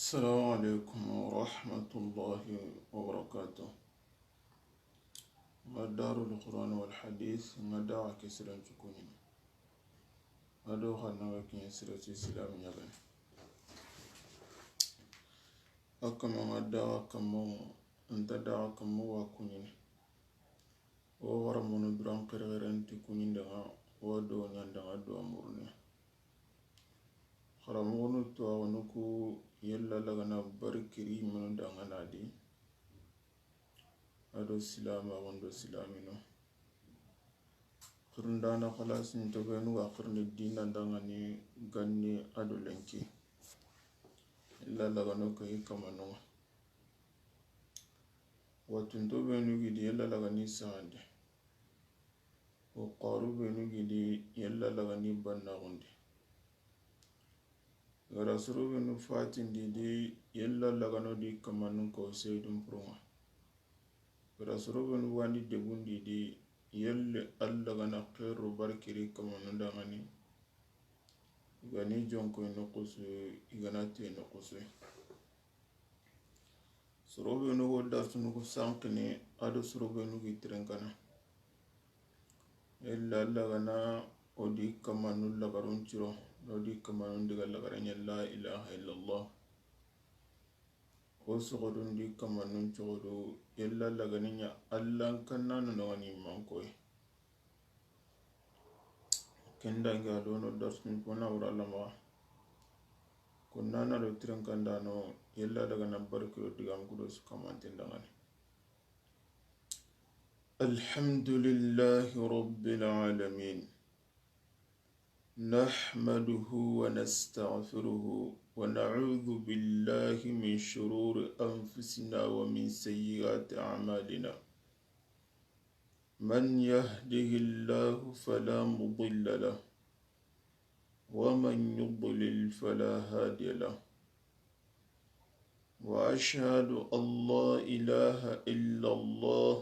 السلام عليكم ورحمة الله وبركاته. مدار القرآن والحديث مدار كسران تكونين مدار خلنا كي سرة الإسلام يبان أكما مدار كمو أنت دار كمو وكونين وورمون درام قرغران تكونين دعا ودوني دعا دو أمورني خرمونو توانوكو يلا لغنا بركري من دعا نادي ado silama wando silamino khurndana khalas ni togenu wa khurni dina dangani ganni ado lenki illa lagano kay kamano watunto benu gidi yalla lagani sande o qaru benu gidi yalla lagani banna gondi garasuru benu fatin di yalla lagano di kamano ko seydum proma rasulullahi wani debundi di yelle alla gana khairu barkiri kamanu dangani gani jonko no kusu igana te no kusu sorobe no goda sunu ko sankne ado sorobe no gitrenkana ella alla gana odi kamanu lagarun ciro odi kamanu diga lagaranya la ilaha illallah وسقطون دي كمان نجودو يلا لغنيا الله كنا نواني مانكوي كندا غادونو درسن كنا ورا لما كنا نارو ترن كندانو يلا لغنا بركو ديغام كودوس كمان تندغاني الحمد لله رب العالمين نحمده ونستغفره ونعوذ بالله من شرور أنفسنا ومن سيئات أعمالنا من يهده الله فلا مضل له ومن يضلل فلا هادي له وأشهد أن لا إله إلا الله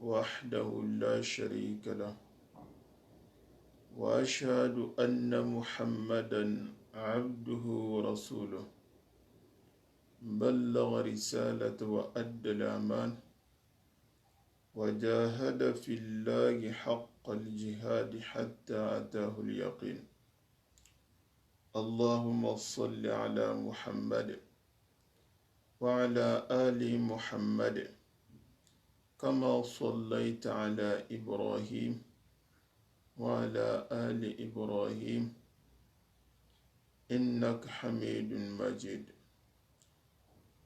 وحده لا شريك له وأشهد أن محمدًا عبده ورسوله بلغ رسالة وأدى الأمان وجاهد في الله حق الجهاد حتى أتاه اليقين اللهم صل على محمد وعلى آل محمد كما صليت على إبراهيم وعلى آل إبراهيم إنك حميد مجيد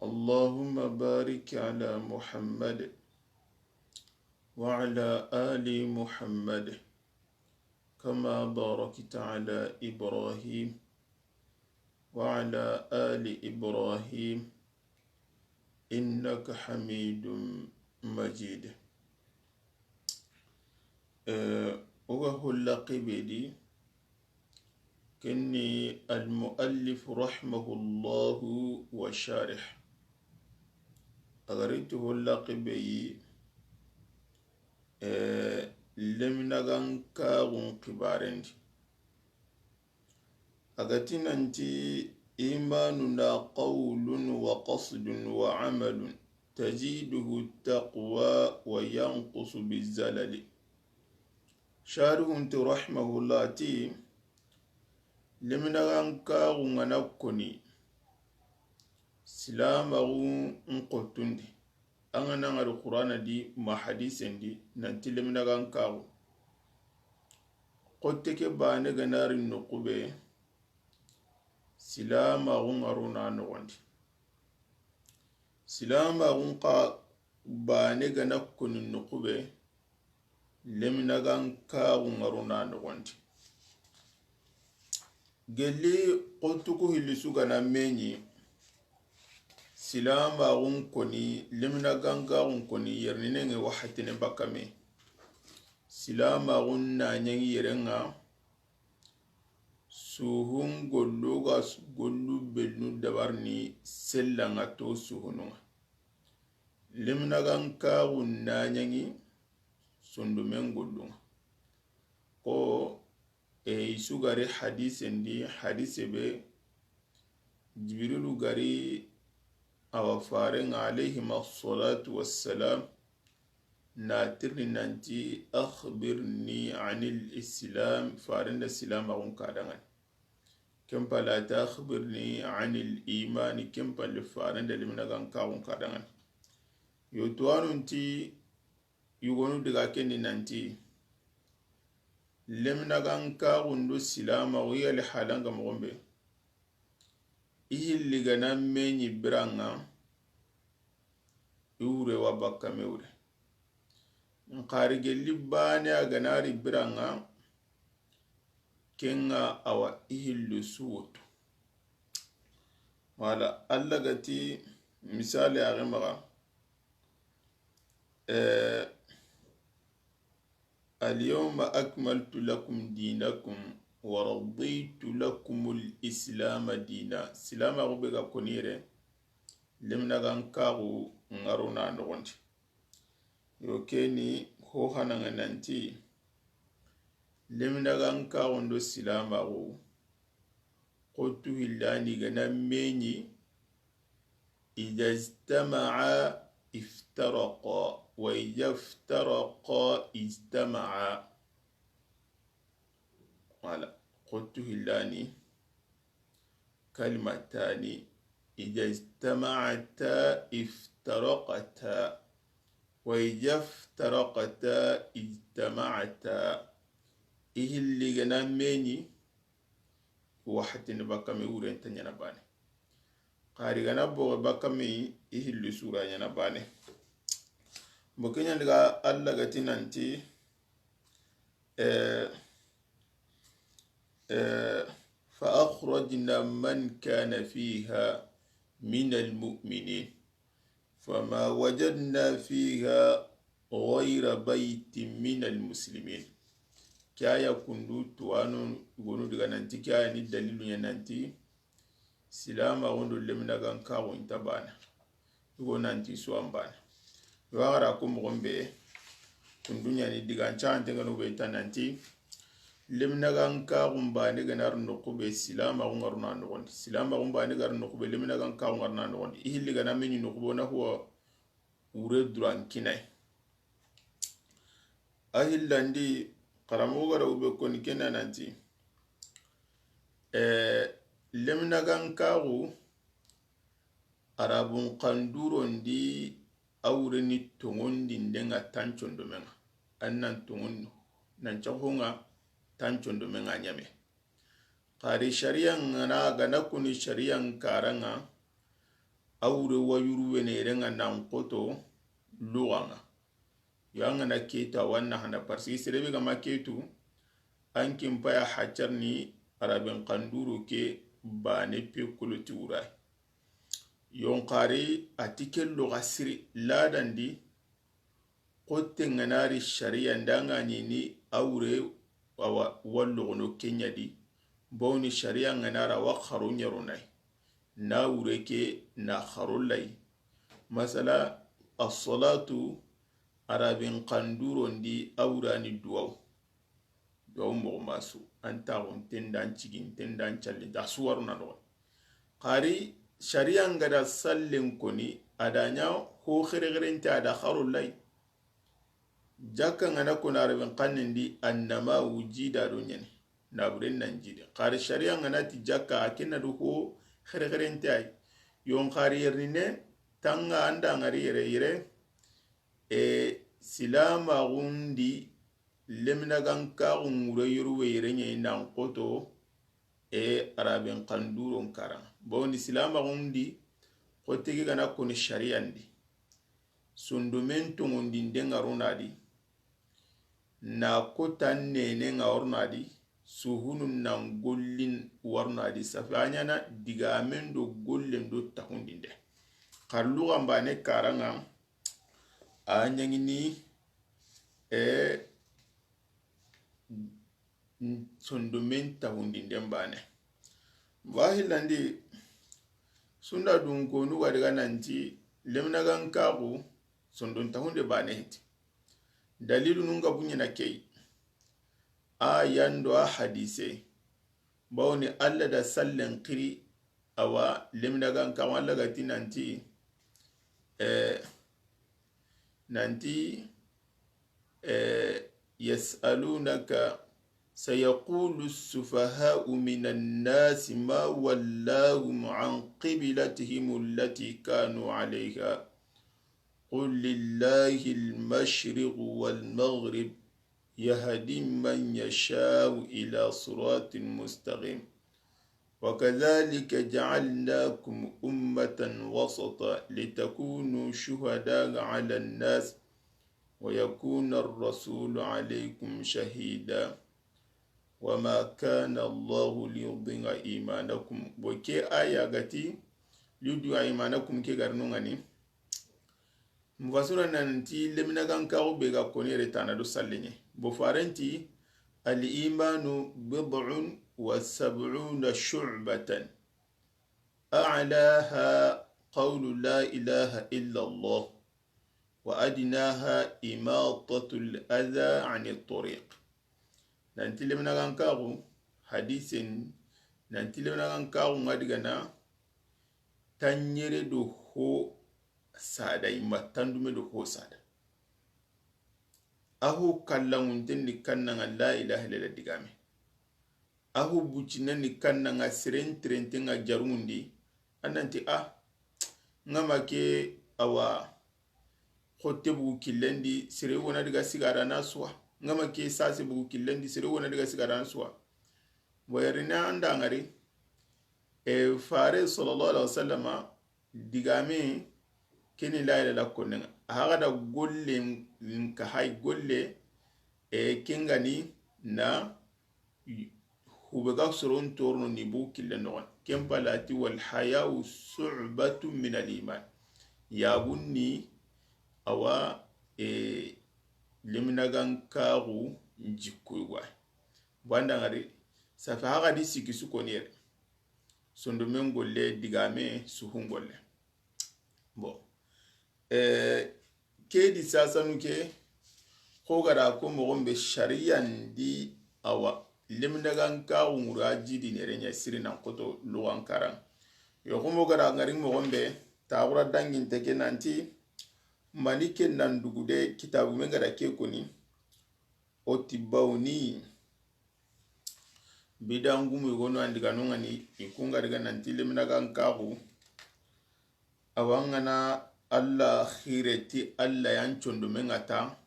اللهم بارك على محمد وعلى آل محمد كما باركت على إبراهيم وعلى آل إبراهيم إنك حميد مجيد وهو اللقبدي كني المؤلف رحمه الله وشارح أغريته اللقبي لم نغن كاغن قبارند أغتنا أنت إيماننا قول وقصد وعمل تزيده التقوى وينقص بالزلل شارح انت رحمه الله تي لمنغان كاغو نكوني سلامغو نقطندي أنا نغر القرآن دي ما حديثن دي ننتي لمنغان كاغو قلتك بانغ نار النقوبة سلامغو نرونا نغاندي سلامغو بانغ نكوني النقوبة لمنغان كاغو نرونا نغاندي gelli qotuku hillisuga na menyi silama gun koni limna ganga gun koni yernine wahatine bakame silama gun na nyangi yerenga suhun golluga gollu belnu dabarni sellanga to suhununga limna ganga gun na nyangi sondumen gollunga ko isugare hadise ndi hadise be jibrilu gari awa faren alayhim assalatu wassalam na tirni nanti akhbirni anil islam faren da silama kun kadangan kempa la ta akhbirni anil iman kempa le faren da limna kan kawun kadangan yo tuwanun ti yugonu daga kenni nanti limna kan kawun do silama wiya le halanga mogombe ihilli gana menyi biranga iure wa bakka meure nkari gelli bane a ganari biranga kenga awa ihillu suwoto wala alla gati misali age maga اليوم أكملت لكم دينكم ورضيت لكم الإسلام دينا سلام أغبغا كونيري لمنا غنكاغو نغرونا نغنج يوكيني هو هانا نانتي لمنا غنكاغو ندو سلام أغو قلت هلاني غنميني إذا اجتمعا افترقا وإذا افترقا اجتمعا ولا قلت هلاني كلمتان إذا اجتمعتا افترقتا وإذا افترقتا اجتمعتا إيه اللي جناميني واحد نبكمي ورين تنينباني قاري غنابو بكمي إيه اللي سورة ينباني مكينيا لغا ألا غتي نانتي فأخرجنا من كان فيها من المؤمنين فما وجدنا فيها غير بيت من المسلمين كايا كندو توانو يقولوا لغا نانتي كايا ندليل ينانتي سلاما غندو لمنا غنكاو انتبانا يقول نانتي سوانبانا wagara ko mogombe kundunya ni digan chante ngano be tananti limna gan ka gumba ne ganar no ko be silama ngarna no gon silama gumba ne gar no ko be limna gan ka ngarna no gon ihilli gana meni no ko na huwa ure duran kinai ahillandi qaramo gara ube ko ni kenananti limna gan ka gu arabun qanduro ndi awre ni tongondi ndenga tanchondo menga annan tongon nan chahonga tanchondo menga nyame qari sharia ngana gana kuni sharia karanga awre wayuru wene renga nan koto luwanga yanga na keta wanna hana parsi serebe ga maketu ankin paya hacharni arabin qanduru ke bane pe kuloti urai yonkari atikel lo gasiri ladandi kote nganari sharia ndanga nini awre wallo no kenya di boni sharia nganara wa kharunya ronai na ureke na kharullai masala as-salatu arabin qanduro ndi awrani duwaw mo masu anta on tendan cigin tendan challe da suwarna do qari sharia ngada sallen koni adanya ho khirigirinte ada kharullai jakka ngana ko narabin kannindi annama wujida do nyane naburen nanjide qari sharia ngana ti jakka akinna do ho khirigirinte ay yon qari yerne tanga anda ngari yere silama gundi lemna ganka ngure yuruwe yere nye nan koto arabin kanduron karan bawni silama gundi kotege gana koni sharia ndi sundomento ngondi ndenga ronadi na kota nene nga ornadi suhunun nan gollin warnadi safanya na diga amendo gollen do takundinde karlu gambane karanga anyangini sondomen tahundinde mbane wahilandi sunda dunko nuga daga nanti lemna gankaku sondon tahunde bane hiti dalilu nunga bunye na kei ayando a hadise bawni alla da sallen kiri awa lemnagan kawan lagati nanti يسألونك سيقول السفهاء من الناس ما ولاهم عن قبلتهم التي كانوا عليها قل لله المشرق والمغرب يهدي من يشاء إلى صراط مستقيم وكذلك جعلناكم أمة وسطا لتكونوا شهداء على الناس ويكون الرسول عليكم شهيدا وما كان الله ليضيع إيمانكم وكي آية غتي ليضيع إيمانكم كي غرنونغاني مفسرنا ننتي لمنا كان كاو بيغا كوني رتانا دو ساليني بفارنتي الإيمان بضع وسبعون شعبة أعلاها قول لا إله إلا الله وأدناها إماطة الأذى عن الطريق nanti lemna kan kagu hadisen nanti lemna kan kagu ngadigana tanyere do ho sada imatandume do ho sada ahu kallangun tenni kannanga la ilaha illa digame ahu bucina ni kannanga siren trentenga jarumundi ananti ngama ke awa khote bugu killendi sire wona diga sigara na suwa ngama ke sase bugu killendi sire wona diga sigara na suwa boyarina anda ngari fare sallallahu alaihi wasallama digame keni la ilaha konnga haga da golle ka hay golle kengani na hubega soron torno ni bu killenno kempalati wal hayau su'batu min al iman ya bunni awa limnagan karu njikoywa banda ngari safa haga di sikisu konere sondo mengolle digame suhungolle bon kedi sasa nuke kogara ko mogombe shari'an di awa limnagan karu nguraji di nerenya sirina koto luwan karan yo ko mogara ngari mogombe tawra dangin teke nanti malike nan dugude kitabu men gara ke koni otibawni bidangu mu gono andiga nongani ikunga daga nanti lemna kan kagu awangana Allah khireti Allah yan chondo mengata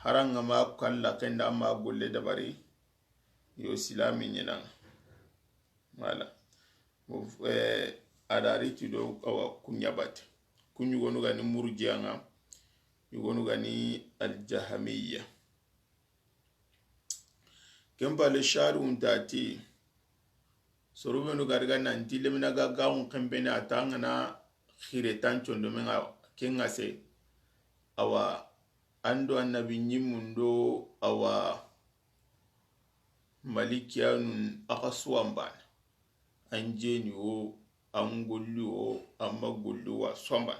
haranga ma kalla kenda ma golle dabari yo silami nyina wala adari tido awa kunyabate kunyu gonu gani murjianga yugonu gani aljahamiyya kempa le sharu untati sorubenu garga nanti lemina gaga un kembene atanga na khiretan chondo menga kenga se awa ando annabi nyimundo awa malikiyanun akaswamban anjeni o angollu o amagollu wa somban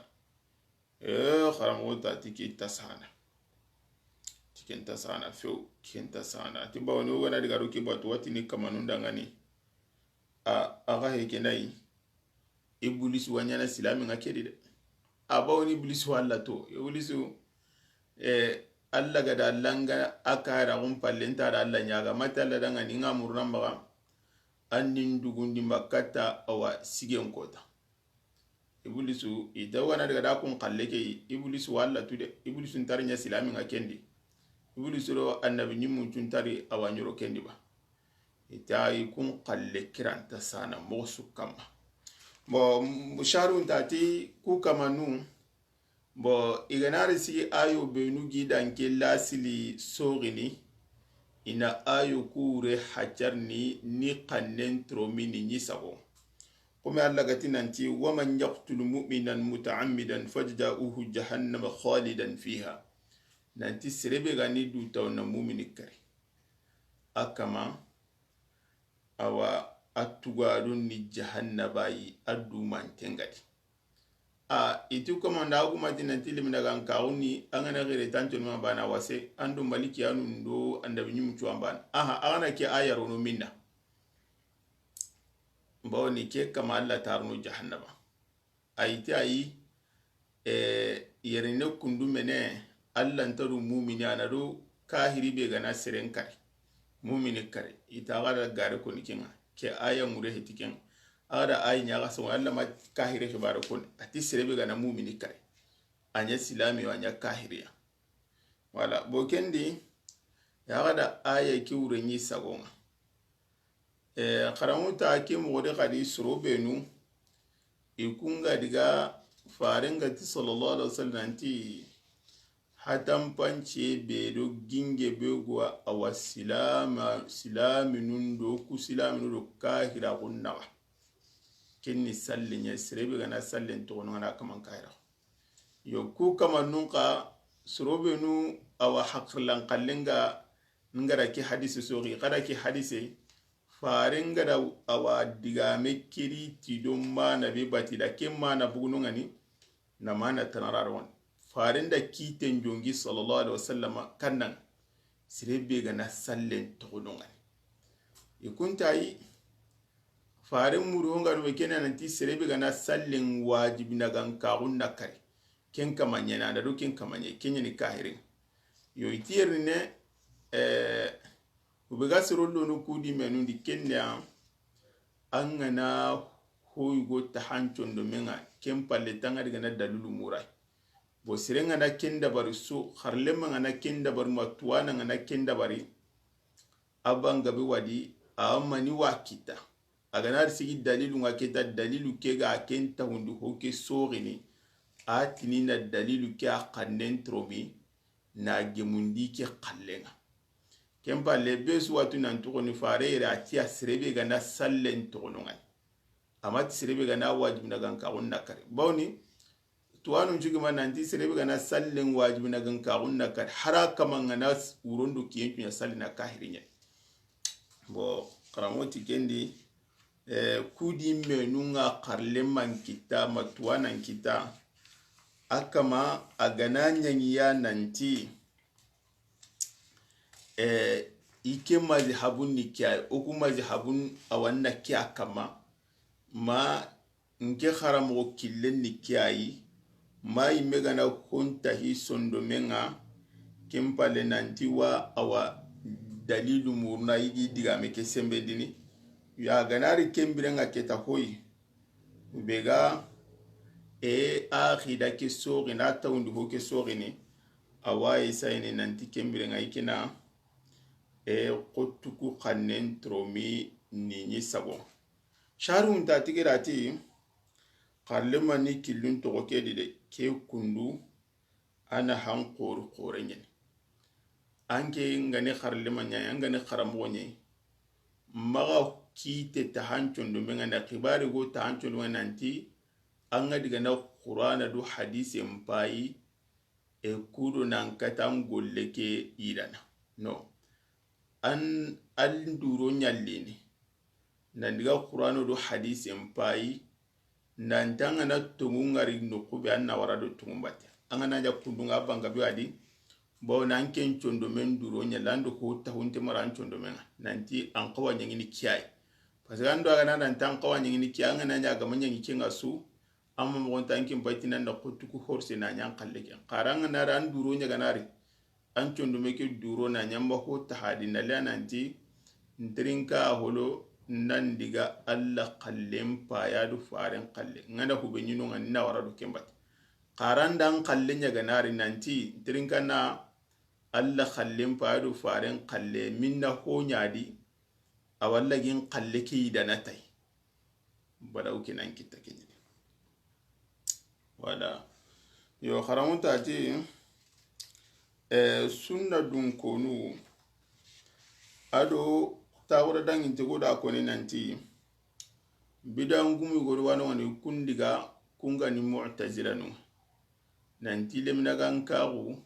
kharamo ta tikita sana tikenta sana feu kenta sana timba woni wona diga roki batu watini kamanunda ngani aga heke nai iblis wanyana silami ngakedi de abawni iblis walla to iblis alla gada langa akara gum pallenta da alla nyaga mata alla danga ni ngamurna mbaga annin dugundi makata awa sigen kota iblisu idawana daga da kun kalleke iblisu walla tude iblisu ntarinya silami ngakendi iblisu ro annabi nyimmun tuntari awanyoro kendi ba itayi kun kalle kiranta sana mosu kama bo musharu ntati ku kama nu bo iganari si ayo benu gidanke lasili sogini ina ayo kure hajarni ni kannen tromini nyisago kome Allah gati nanti waman yaqtulu mu'minan muta'ammidan fajza'uhu jahannama khalidan fiha nanti serebe gani du tawna mu'mini kare akama awa atugadun ni jahannaba yi adu mantengati itu komanda aku mati nanti limina kan kauni angana gere tanto ma bana wase ando maliki anu ndo andabi nyum chuambana agana ke ayaro no minna bawni ke kama Allah tarnu jahannama ayti ayi yerine kundu mene Allah ntaru mumini anado kahiri be gana seren kare mumini kare ita gara gare ko nikinga ke aya mure hetiken ada ay nyaga so Allah ma kahire ke bara kon ati serebe gana mumini kare anya silami wa nya kahiriya wala bokendi ya gada aya ki urenyi sagonga karamuta ke mugode kadi surobenu ikunga diga farenga ti sallallahu alaihi wasallam ti hatan pance bedo ginge begwa awa silaminun do ku silaminu do kahira kunna kenni sallinya sirebe gana sallen to ngana kaman kahira yo ku kaman nunka surobenu awa hakrlan kallenga ngara ki hadisi sori kada ki hadisi farenga da awa diga mekiri tidon ma na be batida kemma na bugunungani na mana tanararwan farin da kiten jongi sallallahu alaihi wasallama kannan sirebe ga na sallen togonongan ikunta yi farin murunga no kenan nanti sirebe ga na sallen wajibi na gan kaun nakare ken kamanya na da ken kamanya kenya ni kahirin yo itiyar ne ubiga sirollo no kudi menundi kenya an gana hoygo ta hancon domenga ken palle tanga diga na dalulu murai bo sirenga na kenda bari so harlema na kenda bari matuwana na kenda bari abanga be wadi amani wakita agana sigi dalilu ngaketa dalilu kega kenta hundu hoke sorini atini na dalilu ke akannen trobi na gemundi ke kallenga kempa lebesu watu nan tokoni farere atia sirebe gana sallen tokononga amat sirebe gana wajibi na ganka onna kare bawni tuwanu juguma nanti sirebe gana sallen wajibi na ganka onna kare haraka mangana urondo kiyentu ya salina kahirinya bo karamoti kendi kudi menunga karleman kita matuwana kita akama agana nyanyiya nanti ike mazhabun nikiya oku mazhabun awanna kiya kama ma nke kharamu killen nikiyayi ma imega na konta hi sondo menga kempale nanti wa awa dalilu murna yigi diga meke sembe dini ya ganari kembirenga keta hoyi ubega akhida ke sori na tawndi ho ke sori ni awaye sayni nanti kembirenga ikina qotuku khannen tromi ni sabo sharun ta tigirati kharlema ni killun to ke de ke kundu ana han qorenyen anke ngane kharlema nya ngane kharamo nye maga kite ta hancon do menga na kibari go ta hancon do nanti anga diga na qur'ana do hadisi mpai kudo nan katan golle ke idana no an alduro nyallini nan diga qur'ano do hadisi mpai nan tanga na tungungari no kube anna warado tungumbate anga na ja kundunga banga biwadi bo nan ken chondo men duro nyallando ko ta hunte maran chondo men nanti an qawa nyingini kiyai parce ando aga nan tan qawa nyingini kiyai anga na ja ga manyangi kinga su amma mo tankin baitina na kutuku horse na nyan kalleke qaranga na ran duro nyaga nari an chondo meke duro na nyamba ko tahadi na lananti ndrinka holo nan diga alla kallem paya du faren kalle ngana hube nyino ngani na waradu kembat qarandan kalle nyaga nari nanti ndrinka na alla kallem paya du faren kalle minna ho nyadi awalla gin kalle ki danatai bada uke nan kitta kenyi wala yo kharamuta ti sunna dun konu ado tawra dangin te goda ko ni nanti bidan gumi godo wano wani kundiga kunga ni mu'tazilanu nanti lemna gankaru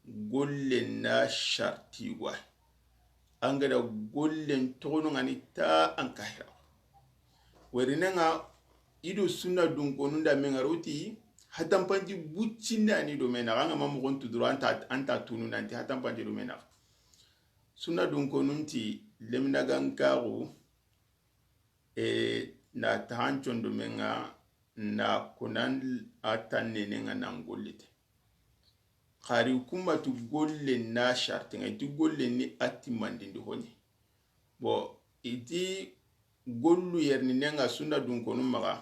gollen na sharti wa angada gollen tono ngani ta an kahira werinanga ido sunna dun konu da mengaroti hatampanji buccinda ni do mena nga mamu gontu duro anta tunu nanti hatampanji do mena sunna dun konunti lemna gankaru na tahanchon domenga na kunan atanene nga nangolite khari kuma tu golle na sharti nga tu golle ni atimandindi honi bo iti gollu yerni nenga suna dun konu maga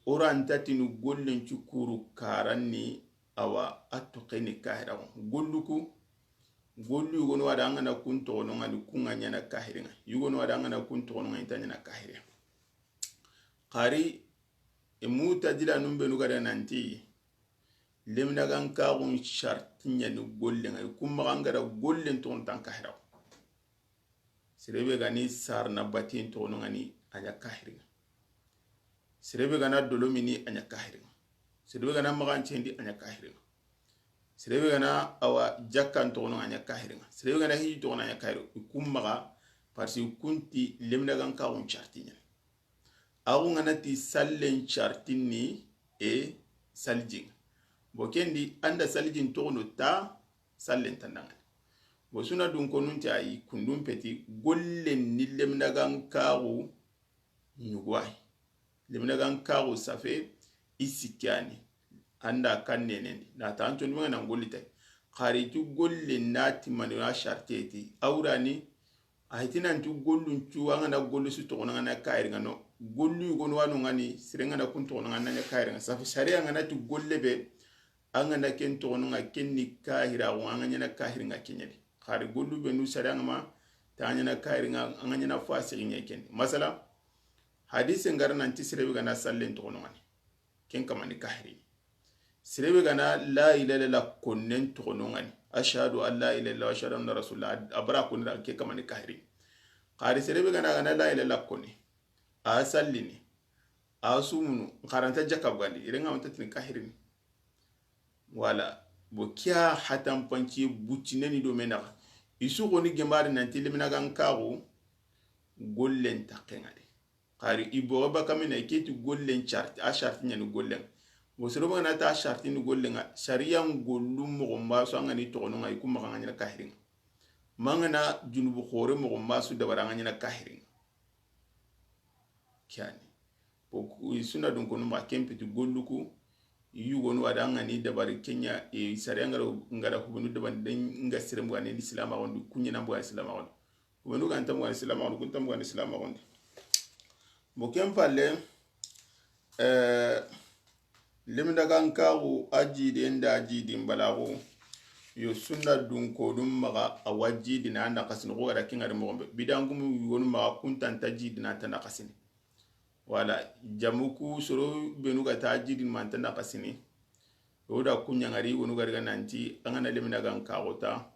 orantati nu gollen chukuru karanni awa atokeni kahira golluku gollu yugono wada ngana kunto no ngani kunga nyana kahira yugono wada ngana kunto no ngani tanyana kahira khari emuta dila numbe nugada nanti lemna gan kagun shartinya ni gollen ay kuma gangara gollen ton tan kahira sirebe gani sarna batin to no ngani anya kahira sirebe gana dolomini anya kahira sirebe gana magan chendi anya kahira sirebe gana awa jakkan to no anya kahira sirebe gana hi to no anya kahira kuma parce kunti lemna gan kagun shartinya awu ngana ti sallen chartini e saljing bokendi anda saljin tono ta sallen tananga bo suna dun konunti ayi kundum peti gollen ni lemna gan kawu nyugwai lemna gan kawu safe isikyani anda kannene na tanto ndunga na ngolita khari tu gollen nati manwa charteti awrani aitina ntu gollun cu angana gollu su to ngana kairi ngano gollu gono wanu ngani sirenga na kunto ngana nya kairi ngana safi sharia ngana tu gollebe angana ken to ngana kenni kahira wa anganya na kahiri nga kenyedi khari gollu be nu sharia ngama tanya na kairi nga anganya na fasi nya ken masala hadise ngara nanti sirebe gana sallen to ngani ken kama ni kahiri sirebe gana la ilaha illa konnen to ngani ashhadu an la ilaha illallah wa ashhadu anna rasulullah abra kun da ke kamani kahiri qari serebe gana la ilaha illallah koni asallini asumunu qaranta jakab gandi irenga mutatin kahiri wala bo kya hatam panci bucineni do mena isu goni gembari nanti limina gan kawo gollen takengade qari ibo ba kamina keti gollen chart a chart nyani gollen wosoro bana ta sharti ni gollenga sharia ngollu mo mba so ngani to no ngai kuma ngani kahirin mangana junubu khore mo mba su da baranga ni kahirin kyani boku suna dun kono ma kempe tu golluku yugo no wada ngani da bari kenya e sharia ngara hubunu da ban den nga sirem ngani islam a wondu kunya na mbo islam a wondu hubunu kan tam ngani islam a wondu kun tam ngani islam a wondu bo kempalle limda gan kawo ajidi inda ajidi mbalago yo sunna dun ko dum maga awajidi na anda kasin ko gara kinga mo bidangum wonu maga kuntan tajidi na tanda kasini wala jamuku soro benu ga tajidi man tanda kasini oda kunya ngari wonu gara nanti angana limda gan kawo ta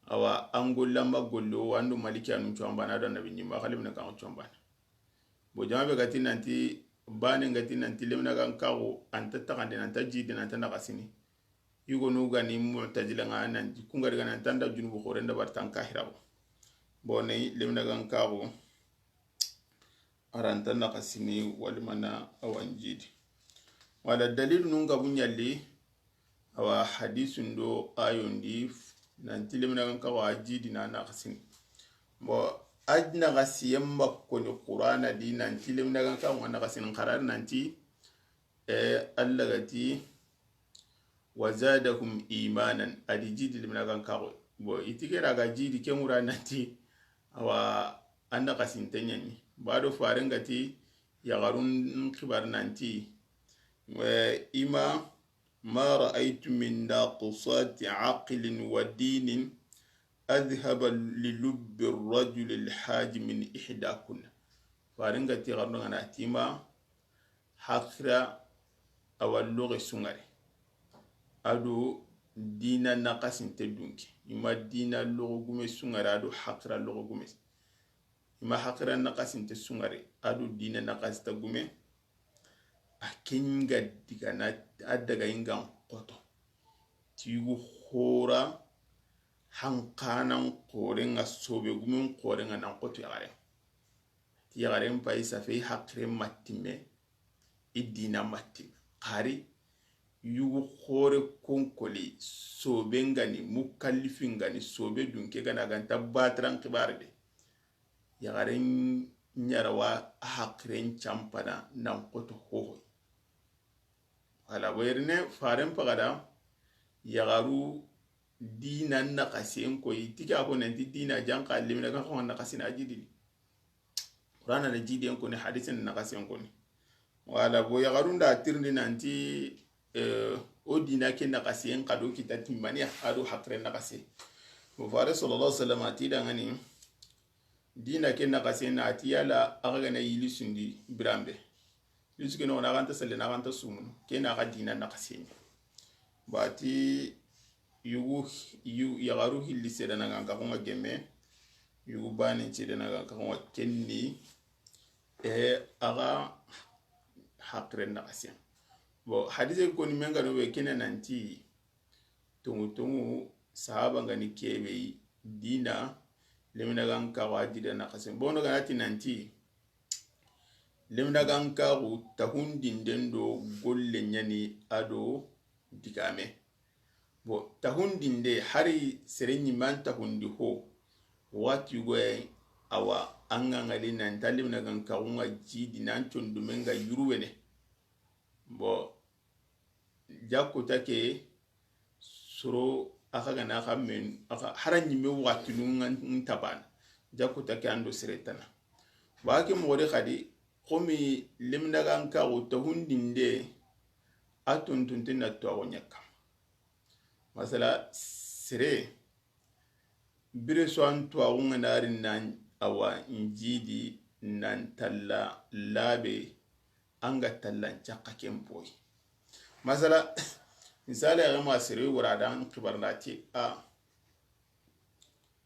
awa angolla magollo wandu maliki anu chamba na da nabi nyimba khalimna kan chamba bo jamabe gati nanti bane ngati nanti lemna gan kawo anta takande nanta jidi nanta nakasini yugo nuga ni mu'tazila nga nanti kungar gan nanta junubu khore nda bartan kahirawo bone lemna gan kawo aranta nakasini walmana awanjidi wala dalil nunga bunyalli awa hadisun do ayondi nanti lemna gan kawo ajidi na nakasini bo ajna gasiyem bakko ni qur'ana di nanti lemna gan kan wana gasin qarar nanti Allah gati wazadahum imanan adijidi lemna gan kawo bo itikera ga jidi kemura nanti awa anda gasin tanyani bado faran gati ya garun khibar nanti ima ma ra'aytu min naqsati aqlin wa dinin أذهب للب الرجل الحاج من إحداكن فارنغا تيغارنغا ناتيما حقرا أو اللغة سنغري أدو دينا نقاس تدونك إما دينا اللغة قمي سنغري أدو حقرا اللغة قمي إما حقرا نقاس تسنغري أدو دينا نقاس تقمي أكينغا ديغانا أدغا إنغا قطو تيغو خورا hankanan koren a sobe gumin koren a nan kotu yagare ti yagare mpa isa fe hakre matime idina matime kari yugu khore konkoli sobe ngani mukallifin ngani sobe dunke gana ganta batran kibarde yagare nyarawa hakren champana nan koto ho ala werne faren pagada yagaru dina na kasen ko itika ko nan dina janka limina kan ko na kasina jidi qur'ana na jidi ko ni hadisin na kasen ko ni wala bo yagaru nda tirni nanti o dina ke na kasen kado kitati mani ado hakren na kasen mo fare sallallahu alaihi wasallam atida ngani dina ke na kasen na atiyala aga na yili sundi brambe yusuke no na ganta sele na ganta sumun ke na ga dina na kasen bati yugu yagaru hilli seda na ganka ko gemme yugu bani cede na ganka ko kenni aga hakren na kasen bo hadise ko ni menga no be kene nanti tungu sahaba ngani kebe dina lemina ganka wajida na kasen bono ganati nanti lemina ganka ku tahundin dendo golle nyani ado digame bo tahundin de hari serenyi man tahundi ho wati gwe awa anga ngali nan talimna ganka unga jidi nan chondu menga yuruwene bo jakko take soro aka gana aka men aka haranyi me wati nungan taban jakko take ando seretana wake mode khadi komi limna ganka o tahundin de atuntuntin na to awonyaka masala sere bire so an to awunga narin nan awa injidi nan talla labe anga tallan chaka kempoy masala misali ya ma sere wuradan kibarnati a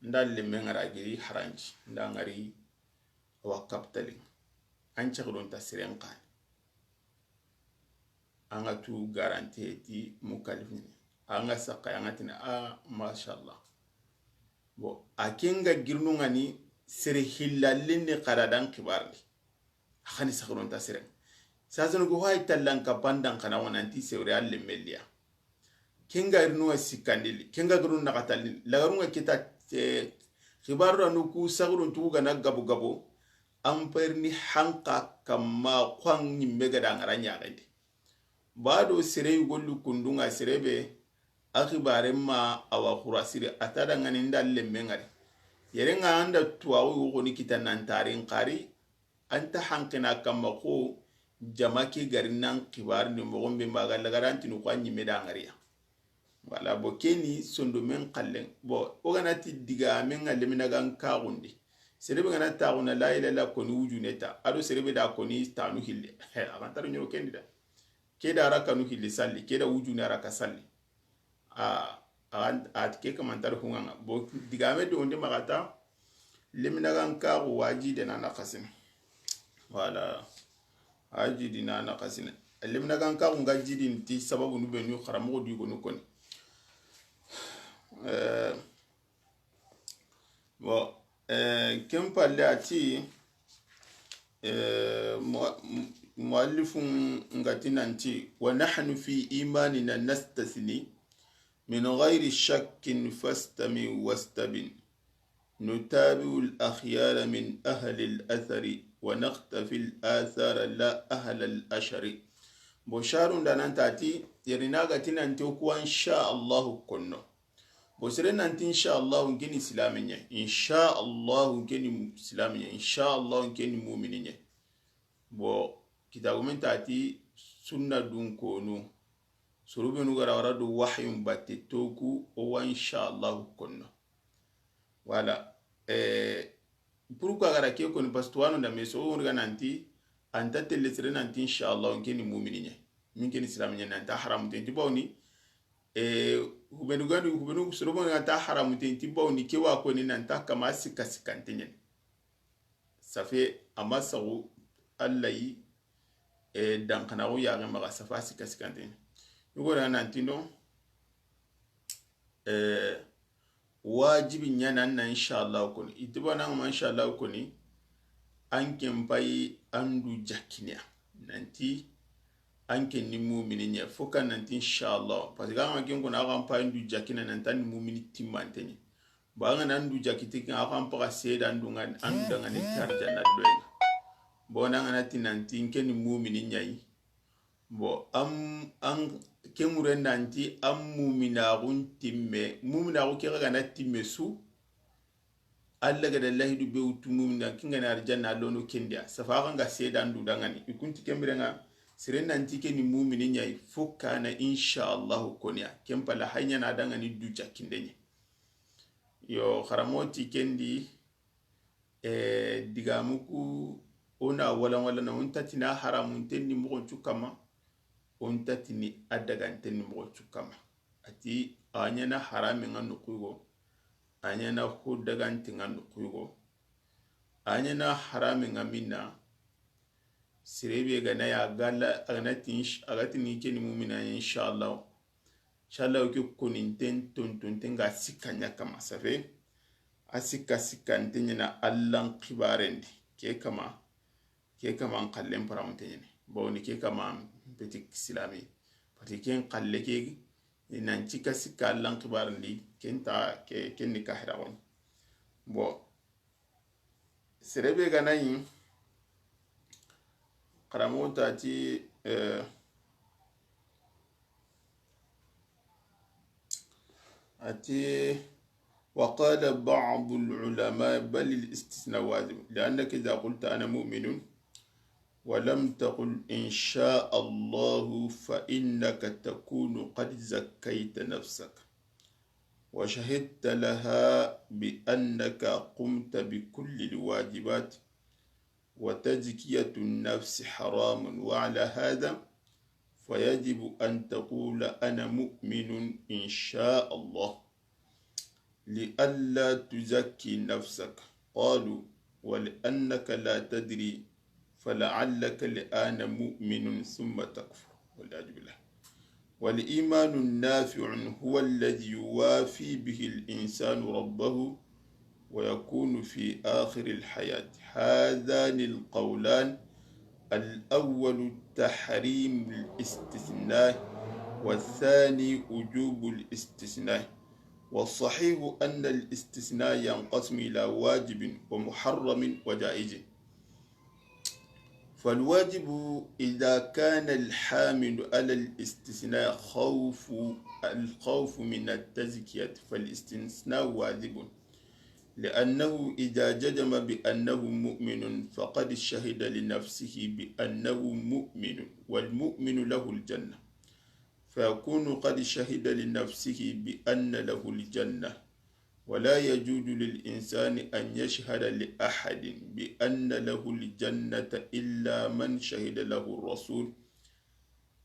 ndalle mengara giri haranji ndangari awa kaptali an chakron ta siren kan anga tu garantie ti mukalifin anga saka anga tina mashallah bo akinga girnu ngani sere hillalin ni qaradan kibarli khani sakron ta siren sazon go hay tallan ka pandan kana wonanti sewre alle melia kinga irnu asikandili kinga girnu na katali lagarunga kita khibaru anu ku sagrun tu gana gabu gabo amperni hanka kama kwang ni mega dangaranya gadi bado sere gollu kundunga serebe akhibare ma awa khurasire atada ngani ndalle mengari yerenga anda tuwawu ko ni kitanan tarin qari anta hankina kama ko jamaki garinan kibar ni mogombe magala garanti no kwanyi medangariya wala bo keni sondo men kallen bo oganati diga men ngalemina gan kagundi serebe ngana tauna la ilaha illa ko ni wujuneta ado serebe da ko ni tanu hille agantaru nyoro kendida keda raka nu hili salli keda wujuna raka salli atike kamantar hunganga bo digame do onde magata lemina ganka waji de na kasin wala aji dina na kasin lemina ganka nga jidin ti sababu nu be nu kharamo du ko nu koni bo kempa lati مؤلف نغتنانتي ونحن في إيماننا نستثني من غير شك فاستمع واستبن نتابع الأخيار من أهل الأثر ونختفي الآثار لا أهل الأشر بشار دانانتاتي يرناغتنانتي وكو إن شاء الله كنو بسرنانتي إن شاء الله نكني إسلامية إن شاء الله نكني إسلامية إن شاء الله نكني مؤمنية bo kitabu men tati sunna dun kono surube nu gara wara do wahyum batte toku o wa inshallah konno wala pourquoi gara ke ko ni pastuano da meso on ga nanti anta tele sere nanti inshallah on keni mu'mininya min keni islaminya nanta haram te tibawni hubenu gadu hubenu surube ga ta haram te tibawni ke wa ko ni nanta kama sikasikantenyen ça fait amasaru allahi dankana o yaga maga safasi kasikante yugo na nantino wajibi nyana na inshallah koni itibana ma inshallah koni anke mpai andu jakinya nanti anke ni mu'mini nya foka nanti inshallah parce que ma kengo na ga mpai andu jakina nanti ni mu'mini timanteni ba nga nandu jakiti kan aka mpa seda andu danga ni tarja na doenga bona anati nanti ken mu'minin nyai bo an kemure nanti am mu'mina gun timme mu'mina ko kega na timme su alla gada lahidu be utumu mu'mina kinga na arjanna lono kendia safa ga sedan du dangani ikunti kemre nga siren nanti ken mu'minin nyai fukana insha Allah konya kempala hanya na dangani du jakindenye yo kharamoti kendi digamuku ona wala na untatina haramun tenni mo chukama untatini adagantenni mo chukama ati anyana harami nganu kugo anyana hudaganti nganu kugo anyana harami ngamina sirebe gana ya gala agatini keni mumina inshallah ki kuninten tuntun ga sikanya kama safe asika sikantenya na allan kibarendi ke kama kallen paramutenye bawni ke kama petit islami pati ken kalle ke nan cika sika allan kibarendi kenta ken ni kahira woni bo serebe ganayi karamota ti ati وقال بعض العلماء بل الاستثناء واجب لأنك إذا قلت أنا مؤمن ولم تقل إن شاء الله فإنك تكون قد زكيت نفسك وشهدت لها بأنك قمت بكل الواجبات وتزكية النفس حرام وعلى هذا فيجب أن تقول أنا مؤمن إن شاء الله لئلا تزكي نفسك قالوا ولأنك لا تدري فلعلك الآن مؤمن ثم تكفر والعياذ بالله والإيمان النافع هو الذي يوافي به الإنسان ربه ويكون في آخر الحياة هذان القولان الأول تحريم الاستثناء والثاني وجوب الاستثناء والصحيح أن الاستثناء ينقسم إلى واجب ومحرم وجائز فالواجب إذا كان الحامل على الاستثناء الخوف من التزكية فالاستثناء واجب لأنه إذا جزم بأنه مؤمن فقد شهد لنفسه بأنه مؤمن والمؤمن له الجنة فيكون قد شهد لنفسه بأن له الجنة ولا يجوز للإنسان أن يشهد لأحد بأن له الجنة إلا من شهد له الرسول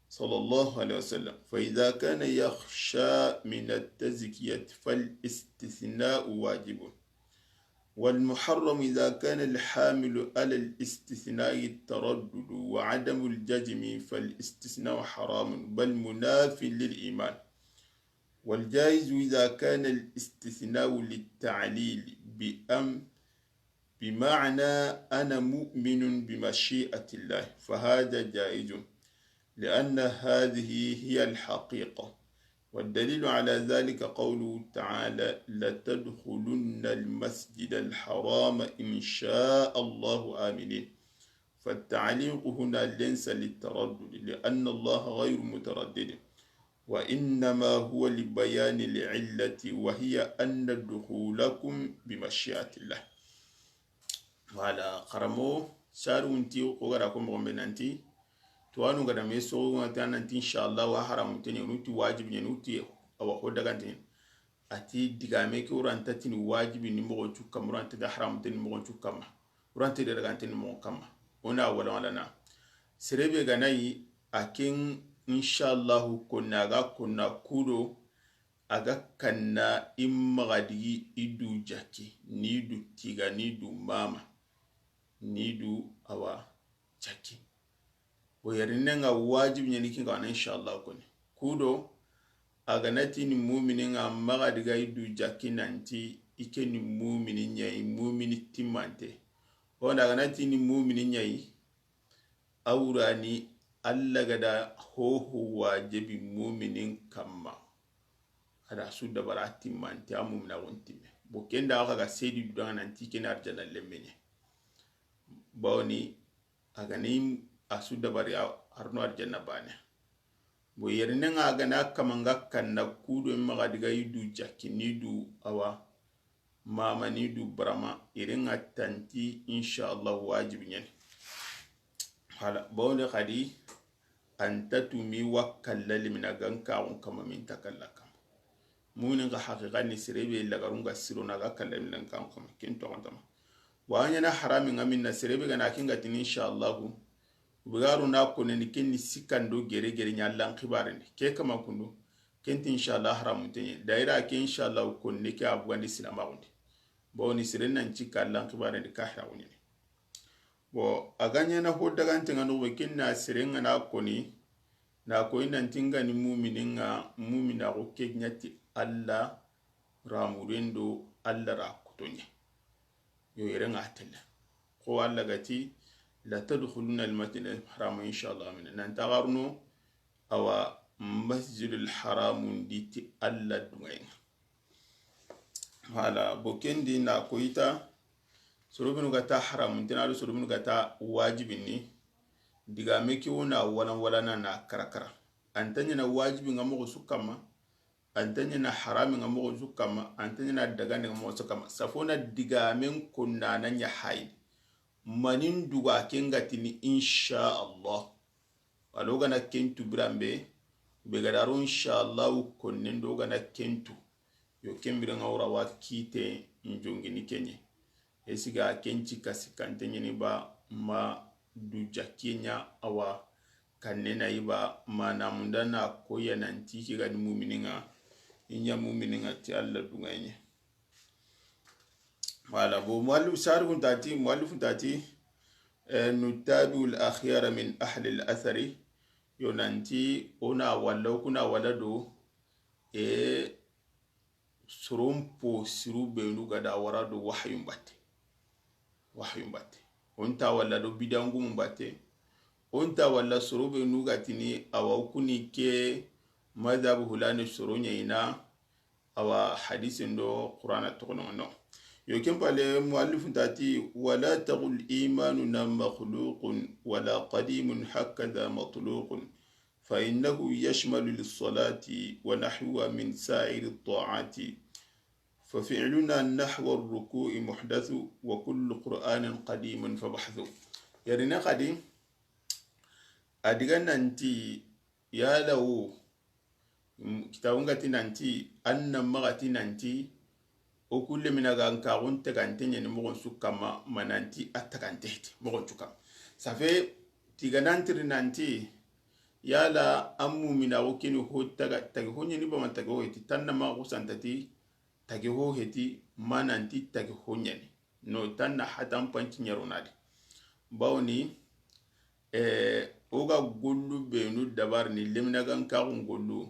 صلى الله عليه وسلم فإذا كان يخشى من التزكية فالاستثناء واجب والمحرم إذا كان الحامل على الاستثناء التردد وعدم الجزم فالاستثناء حرام بل مناف للإيمان والجائز إذا كان الاستثناء للتعليل بمعنى أنا مؤمن بمشيئة الله فهذا جائز لأن هذه هي الحقيقة والدليل على ذلك قوله تعالى لتدخلن المسجد الحرام إن شاء الله آمنين فالتعليق هنا ليس للتردد لأن الله غير متردد وإنما هو لبيان العلة وهي أن دخولكم بمشيئة الله وعلى قرمو شارونتي وقراكم غمبنانتي tuwanu gada me so ngata nanti inshallah wa haram tani nuti wajibi nuti awa ko daga tin ati diga me ko ranta tin wajibi ni mo cukka muranta da haram tani mo cukka ma uranta da daga tin mo kama ona wala na serebe ganai akin inshallah kunna kudo aga kanna immagadi idu jaki ni du tiga ni du mama ni du awa jaki woyerinenga wajibi nyani kinga wana inshallah kone kudo aganati ni mu'minin nga magadi ga idu jaki nanti ike ni mu'minin nyai mu'mini timante wanda aganati ni mu'minin nyai awrani alla gada hoho wajibi mu'minin kamma ada su da barati mante amumna wontime bokenda aka ga sedi dudanga nanti kena arjana lemene bawni agani asu dabari arno arjanna bane bo yerine nga gana kamanga kanna kudo maga diga yidu jakini du awa mama ni du brama irenga tanti insha Allah wajibi nyen hala bawle khadi anta tumi wakkalla limina ganka on kama min takallaka munin ga haqiqa ni sirebe lagarunga sirona ga kallam nan kan kama kin to ontama wanya na harami ngamin na sirebe ga na kinga tin insha Allah bugaru na ko ne kin ni sikando gere gere nyallan khibare ne ke kama kundu kenti insha Allah haramun tenye daira ke insha Allah ko ne ke abugandi silama gundi bo ni siren nan cika lan khibare ne ka hrawuni bo aganya na ho daga tinga no wekin na siren na ko ni na ko nan tinga ni mu'minin ga mu'mina ko ke nyati Allah ramurendo Allah ra kutonya yo yere ngatella ko Allah gati la tadkhuluna al-masjid al-haram insha Allah min nan tagarno awa masjidul haram diti Allah dungayn hala bokendi na koita surubinu gata haram tinalu surubinu gata wajibin ni diga meki wona wala na karakara antanya na wajibi ngamo sukama antanya na harami ngamo sukama antanya na daga ngamo sukama safona diga men kunna nanya haid manin duga kengatini insha Allah waloga na kentu brambe begadaru insha Allah konnen doga na kentu yo kembira ngawra wa kite njongi ni kenye esiga kenchi kasikante ni ba ma du jakenya awa kanena iba mana mundana koya nanti kiga ni mu'mininga inya mu'mininga ti Allah dunganye wala bo muallif sarhun tati nutabi al-akhyara min ahli al-athari yonanti ona walla kuna wala do surumpo sirube nuga da warado wahyum batte onta walla do bidangu mbate onta walla surube nuga tini awa kuni ke madhab hulani surunya ina awa hadisin do qur'ana tokono no yokem pale muallif tati wala taqul imanuna makhluqun wala qadimun hakadha matluqun fa innahu yashmalu lis-salati wa nahwa min sa'iri at-ta'ati fa fi'luna nahwa ar-ruku'i muhdathu wa kullu qur'anin qadimun fabahthu yarina qadim adigan nanti ya lawo kitabunga tinanti annam magati nanti o kulle minaga nka gonte gantenya ni mogon sukama mananti atakantete mogon sukam safe tiganantri nanti yala ammu mina wokini ho tagi honye ni bama tagi ho heti tanna ma kusantati tagi ho heti mananti tagi honye ni no tanna hatan panci nyaronadi bawni oga gollu benu dabar ni lemnaga nka gollu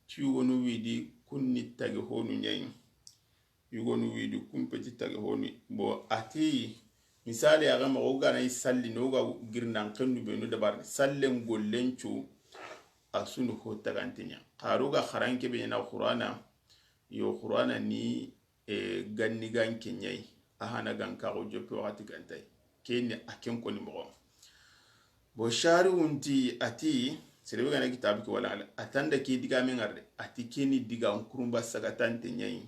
tiwonu widi kunni tagi honu nyayin yugonu widu kumpeti tage honi bo ati misali aga ma oga na salli no ga girnan kandu be no dabar sallen gollencu asunu ho tagantenya qaruga kharanke be na qur'ana yo qur'ana ni ganni ganke nyai ahana ganka go joppe wati gantai kenne aken ko ni mo bo sharu unti ati serebe ga na kitabu ko wala atanda ki diga men arde ati keni diga on kurumba sagatante nyai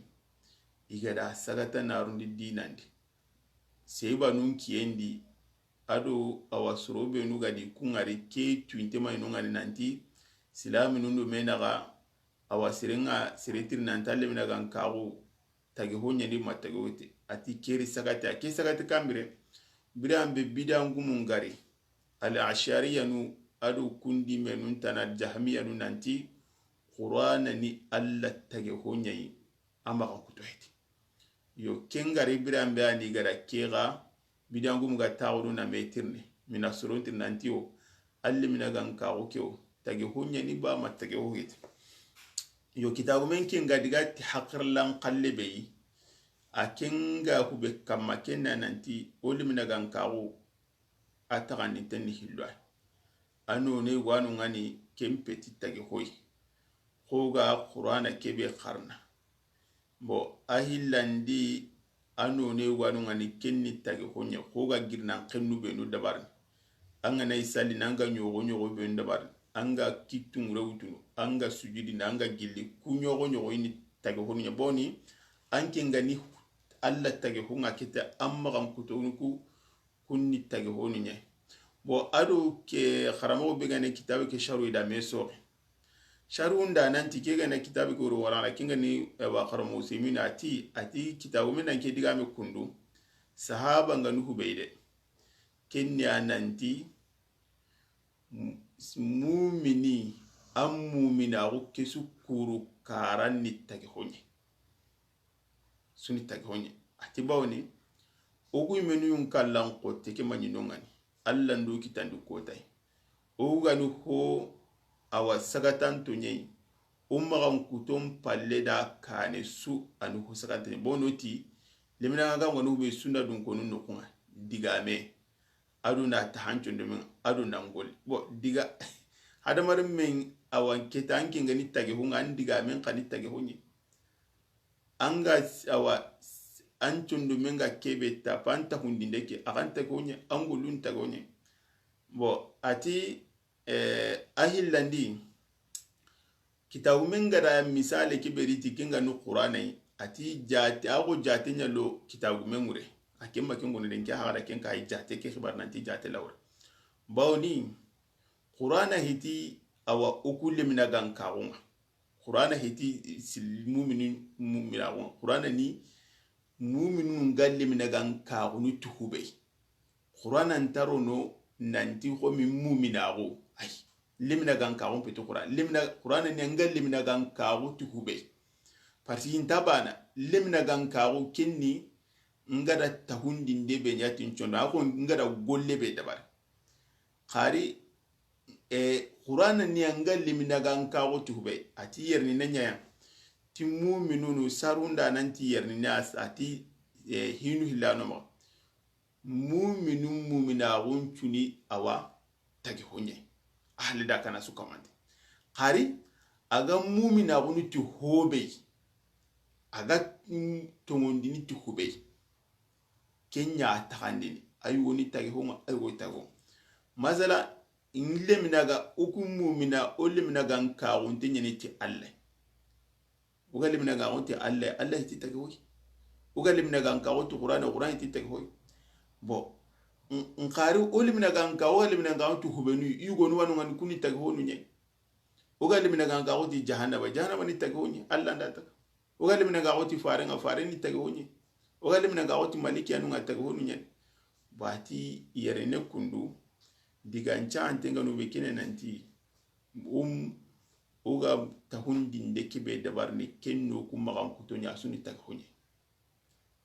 igada sagata narundi dinandi seiba nun kiendi ado awasurobe nuga di kungari ke tuinte mai nungani nanti silami nundo menaga awasirenga siretir nantalle menaga nkago tagi honya di matagi wote ati keri sagata ke sagata kambire birambe bidangu mungari al-ashariya nu ado kundi menun tanad jahmiya nu nanti qur'ana ni alla tagi honya yi amaka kutoheti yo kengari birambe ani gara kega bidangu mga tawru na metirni mina suronti nantiyo alli mina ganka okeo tagi hunya ni ba matagi hohit yo kitabu men kenga diga ti hakrlan qallibi akenga hube kama kenna nanti oli mina ganka o atagani tenni hilwa anu ne wanu ngani kempeti tagi hoy hoga qur'ana kebe qarna bo ahillandi anu ne wanu ngani kenni tagi honya hoga girnan kennu be no dabar anga nay sali nanga nyogo be ndabar anga kitung rewtunu anga sujudi nanga gilli ku nyogo ini tage honya boni anke ngani alla tage hunga kita amma kam kutunu ku kunni tage honya bo ado ke kharamo be gane kitabe ke sharu ida meso sharu nda nanti ke gane kitabe ko ro wala kinga ni wa kharamo semina ati kitabu men ke diga me kundu sahaba nganu hubeide kenya nanti mumini an mumina ko kesu kuru karan ni tage honye suni tage honye ati bawni ogu menu yun kallan ko teke mani nongani Allah ndo kitandu kotai ogu ganu ho awa sagatan to nyei umma kutom palle da kane su anu ho sagatan bonoti lemina ga ngonu be sunda dun ko nun ko digame aduna ta hancun domin aduna ngol bo diga hadamarin men awan ketanki ngani tage hunga an diga men kan tage hunyi anga awa ancun domin ga kebe ta panta hundinde ke akan tage hunyi angulun tage hunyi bo ati ahillandi kitabu men gara misale kiberiti kinga no qur'anai ati jati ago jati nyalo kitabu men mure akemma kengo ne denke haara ken ka jate ke khibar nanti jate lawr bawni qur'ana hiti awa ukulle minagan kaunga qur'ana hiti sil mu'mina qur'ana ni mu'minun galle minagan kaunu tuhube qur'ana ntarono nanti ko min mu'mina go ay limina gan kaun peto qur'ana ni ngalle minagan kaunu tuhube parti intabana limina gan kaunu kinni ngada tahundi ndebe nyatin chondo ako ngada golle be dabar khari qur'ana ni anga limina gan kawo tube ati yerni nanya ti mu'minunu sarunda nanti yerni nas ati hinu hilano ma mu'minun mu'mina chuni awa tagi honye ahli da kana su kamande khari aga mu'mina gunu ti hobe aga tongondini ti hobe kenya takandini ay woni tagi honga ay wo tago mazala inle minaga ukumu mina olle minaga nka wonte nyene ti alle ugali minaga wonte alle ti tagi hoy ugali minaga nka wonte qur'an ti tagi hoy bo nkari olle minaga nka olle minaga wonte hubenu yugo no wanu ngani kuni tagi honu nye ugali minaga nka wonte jahannama ni tagi honye alla ndata ugali minaga wonte fare ni tagi honye ogali mina ga wati maliki anu ngata honu nyen bati yerene kundu diga nchante ngano bekene nanti oga tahundi ndeke be dabarni kenno kuma kan kutonya suni tak honye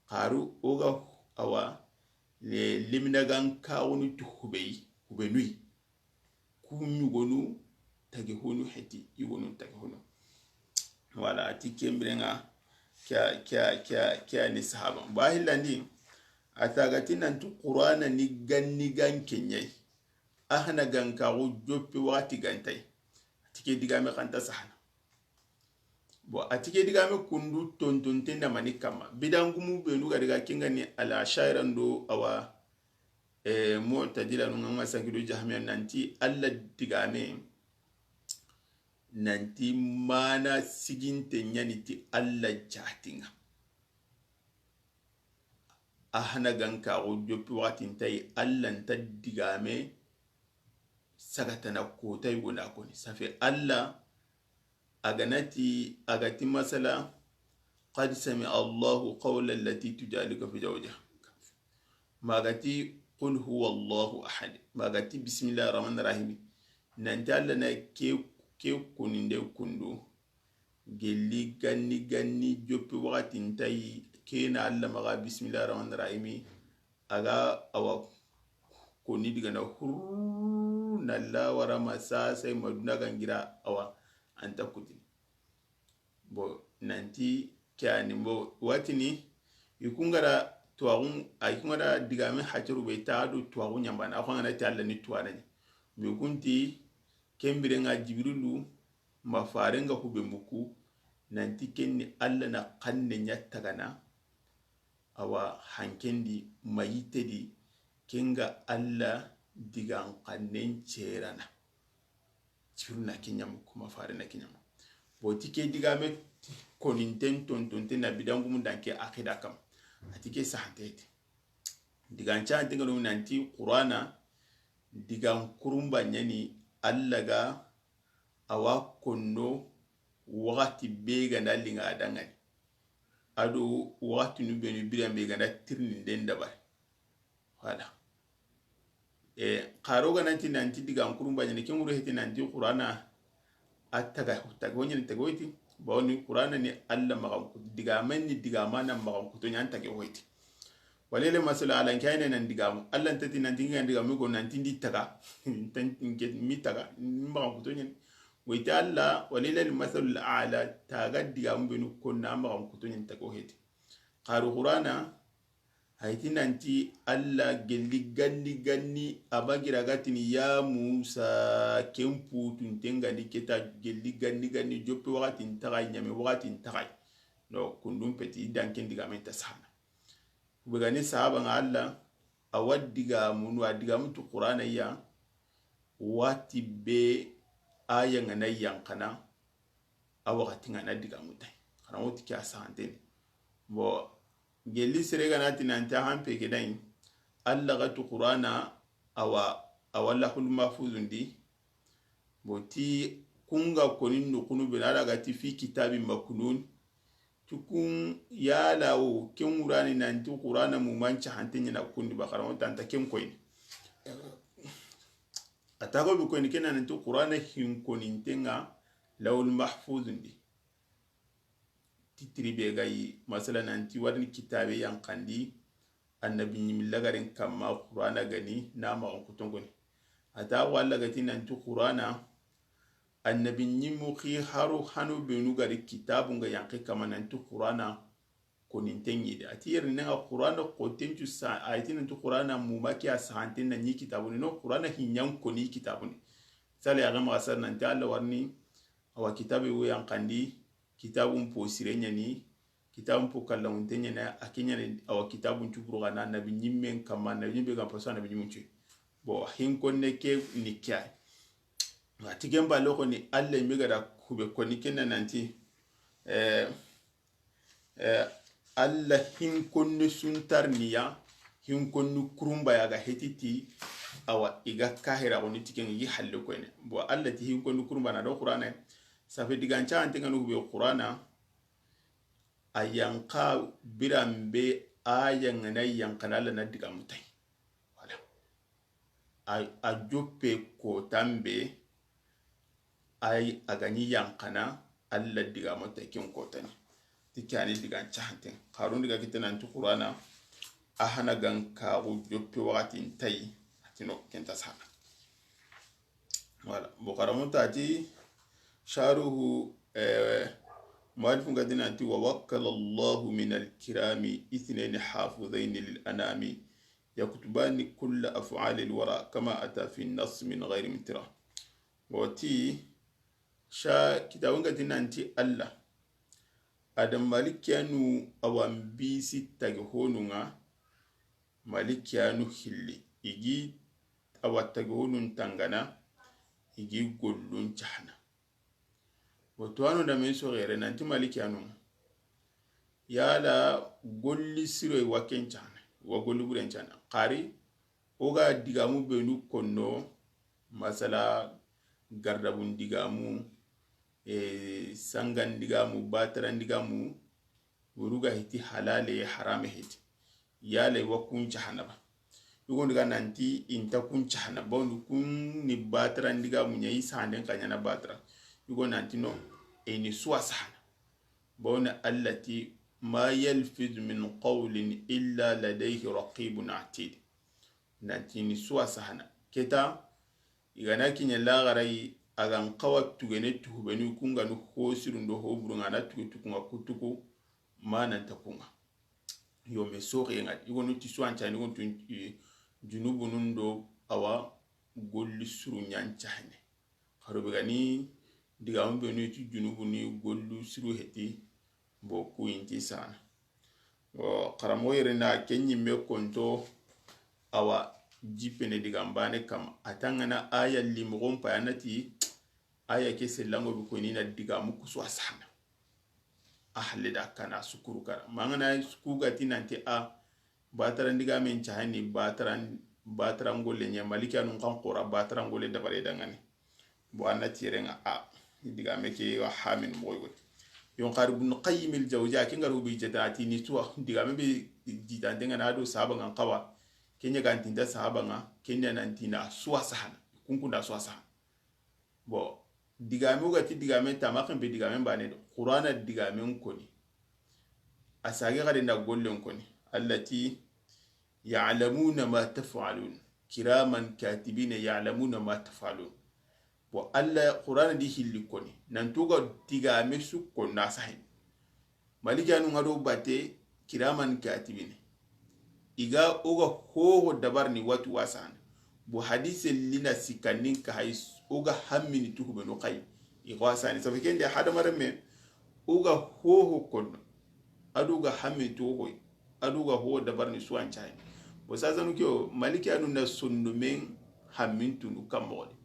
haru oga awa le limina gan kawunu tuhubei hubenui kunyugonu tagi honu heti yugonu tagi honu wala atikembrenga kya ni sahaba bahillandi atagati nantu qur'ana ni gan kenyai ahna gan ka joppe wati gantai atike digame kanta sahana bo atike digame kundu tonton tenda mani kama bidangumu be nuga diga kingani ala shairando awa mu'tadila nunga sangido jahmiya nanti alla digame nanti mana siginte nyani ti alla jatinga ahna ganka o jopi wati ntai alla nta digame sagatana kota yugona koni safe alla agati masala qad sami Allahu qawla allati tujadika fi zawjiha magati qul huwa Allahu ahad magati bismillahir rahmanir rahim nanti alla na ke kuninde kundu gelli ganni jopi wakati ntai kena alla maga bismillahir rahmanir rahim aga awa koni diga na hurr nalla wara masa sai maduna gangira awa anta kuti bo nanti kyani bo watini yikungara tuwagun ayikungara diga me hajaru be taadu tuwagun nyambana akwanga na ti alla ni tuwana mi kunti kembire nga jibrilu mafarenga hubembuku nanti kenni alla na kanne nyattagana awa hankendi mayitedi kenga alla digan kannen cerana cirna kinyam kuma fare na kinyam bo tike digame koninten tontonte na bidangum danke akida kam atike sahantete digan cha tingalo nanti qur'ana digan kurumba nyani allaga awa konno wakati bega na linga adangani ado wakati nubenu biran bega na tirni den dabar wala qaroga nanti digan kurumba nyani kemuro heti nanti qur'ana attaga nyani tagoiti bawni qur'ana ni alla magam diga manni diga mana magam to nyanta ke hoiti walele masala ala kayne nan digamu alla tati nan dinga digamu ko nan tindi taga tan ke mitaga magam to nyani wita alla walele masal ala taga digamu benu ko na magam to nyanta ko hoiti qaru qur'ana haiti nanti alla gelli ganni abagira gatini ya Musa kempu tuntenga diketa gelli ganni joppe wakati ntagai nyame wakati ntagai no kundum peti danken digamenta sana ubegani sahaba nga alla awadiga munu adiga mutu qur'ana ya wati be aya ngana yankana awakati ngana diga mutai kana woti kya sahanteni bo gelli serega nati nanta hampe kedain alla gatu qur'ana awalla hul mafuzundi boti kunga konin no kunu benara gati fi kitabin makunun tukun yala o ken urani nanti qur'ana mu mancha hantenya na kundi bakara on tanta ken koin atago bi koin ken nanti qur'ana hin konin tenga lawul mahfuzundi titiribe gayi masala nanti warni kitabe yankandi annabi nyimilagarin kamma qur'ana gani na ma on kutongoni ata walla gati nanti qur'ana annabi nyimu khi haru hanu benu gari kitabu nga yanki kama nanti qur'ana konin tengi de ati yerni nga qur'ana ko tenju sa ayati nanti qur'ana mu maki asantin na nyi kitabu no qur'ana hinyan koni kitabu ni sale aga masar nanti alla warni awa kitabe wo yankandi kitabun po sirenya ni kitabun po kallon tenya na akenya ni awa kitabun chukuru kana nabi nyimmen kama nabi nyimbe kan paso nabi nyimmunche bo hin konne ke ni kya atigen ba loko ni alle mi gada kube koni kenna nanti alla hin konne suntar niya hin konne kurumba ya ga hetiti awa iga kahira woni tiken yi halle ko ne bo alla ti hin konne kurumba na do qur'ana ça fait digancha antenga no be qur'ana ayanka birambe ayangana yankana la na diga mutai wala a joppe ko tambe ay agani yankana alla diga mutai kin ko tani tikani digancha anten qarun diga kitana antu qur'ana ahana ganka go joppe wakati tai atino kenta sana wala bukara mutati sharuhu مؤلف قدنا أنت ووكل الله من الكرام اثنين حافظين للأنام يكتبان كل أفعال الوراء كما أتى في النص من غير مترا وتي كتابون قدنا أنت الله أدم مالك يانو أوام بيسي تغهونونا مالك يانو خلي إجي أو تغهونون تنغنا إجي قلون جحنا وتوانو da men so gere nanti maliki anu yala golli siro waken chana wa golli buren chana qari oga digamu benu konno masala gardabun digamu sangan digamu batran digamu buruga hiti halale harame hiti yala wakun chana ba yugo diga nanti inta kun chana ba kun ni batran digamu nyai sanden kanyana batra yugo nanti no eni suwa sahana bona allati ma yalfiz min qawlin illa ladayhi raqibun atid nanti ni suwa sahana keta igana kinya lagarai agan qawat tugene tuhubeni kunga no hosirundo hoburunga na tukunga kutuku manan takunga yo me sori ngat igonu tisuan chani gontu junubunundo awa golli suru nyanchane harobe gani diga ambe no ti junubu ni gollu siru heti bo ku inti sana wo karamo yere na kenyi me konto awa jipene digambane kam atangana aya limgon payanati aya ke selango bi ko ni na digamu kusu asana ahle da kana sukuru kara mangana sukuga tinanti a bataran digamen chahani bataran golle nya malika nun kan qora bataran golle dabare dangane bo anati renga a digame ke wa hamin moy yon qari ibn qayyim al jawziya ke ngaru bi jadati ni tuwa digame be jitante ngana do sahaba ngan qawa kenya gantinda sahaba nga kenya nantina suwa sahana kunkunda suwa sahana bo digame ugati digame tamakin be digame bane do qur'ana digame koni asage gade na gollen koni allati ya'lamuna ma taf'alun kiraman katibina ya'lamuna ma taf'alun bo alla qur'ana di hilli koni nan tuga digame su konna sahin malikanu ngado bate kiraman katibina iga oga hoho dabar ni watu wasan bo hadise lina sikanin ka hay oga hammini tuhube no kay iwasani so fikende hada marame oga hoho kon aduga hammini tuho aduga hoho dabar ni suwan chay bo sazanu kyo maliki anu na sunnu men hammin tunu kamode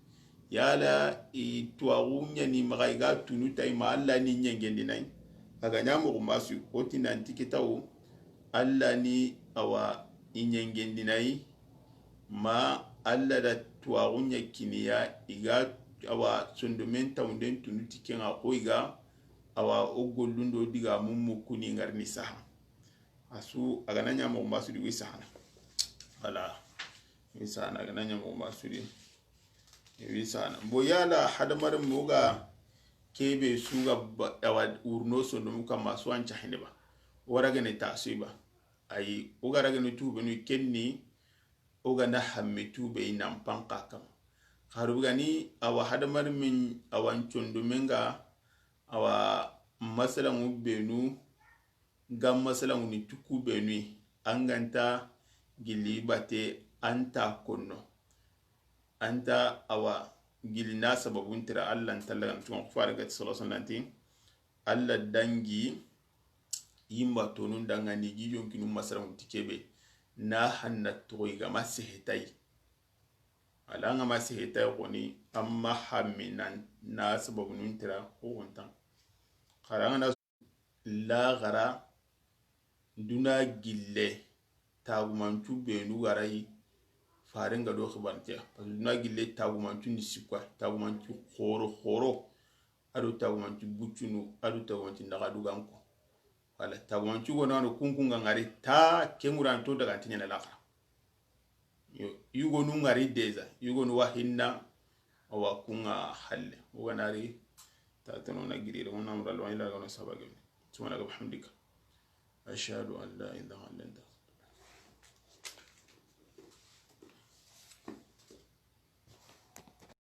yala i tuwagunya ni magaiga tunu tay ma alla ni nyengendi nay aga nyamu masu otina antikitawo alla ni awa inyengendi nay ma alla da tuwagunya kiniya iga awa sondomen tawnden tunu tikenga ko iga awa ogollundo diga mummu kuni ngarni saha asu aga nyamu masu di wisana ala wisana aga nyamu masu di wisana bo yala hadamar muga kebe suga awa urno sondom kam masu an chahine ba waragane tasiba ay ugaragane tube no kenni oga na hamme tube inam panka kam harugani awa hadamar min awan chondomenga awa masalan ubenu gam masalan ni tuku benu anganta gili bate anta konno anta awa gilina sababun tira Allah talagan tun fara ga sallallahu alaihi wasallam Allah dangi yimba tonun dangani gijon kinu masaran tikebe na hanna toiga masehetai alanga masehetai koni amma haminan na sababun tira ko wontan karanga la gara duna gille tagumantu benu garai farin ga do khibartiya parce que na gille tagumantu ni sikwa tagumantu khoro ado tagumantu buccunu ado tagumantu ndagadu ganko wala tagumantu gona no kunkunga ngari ta kemuranto daga tinya la kha yo yugo nu ngari deza yugo nu wahinna awa kunga halle wanari ta tano na girira wannan amra alwa ila ga sabage subhanaka bihamdika ashhadu an la ilaha illa anta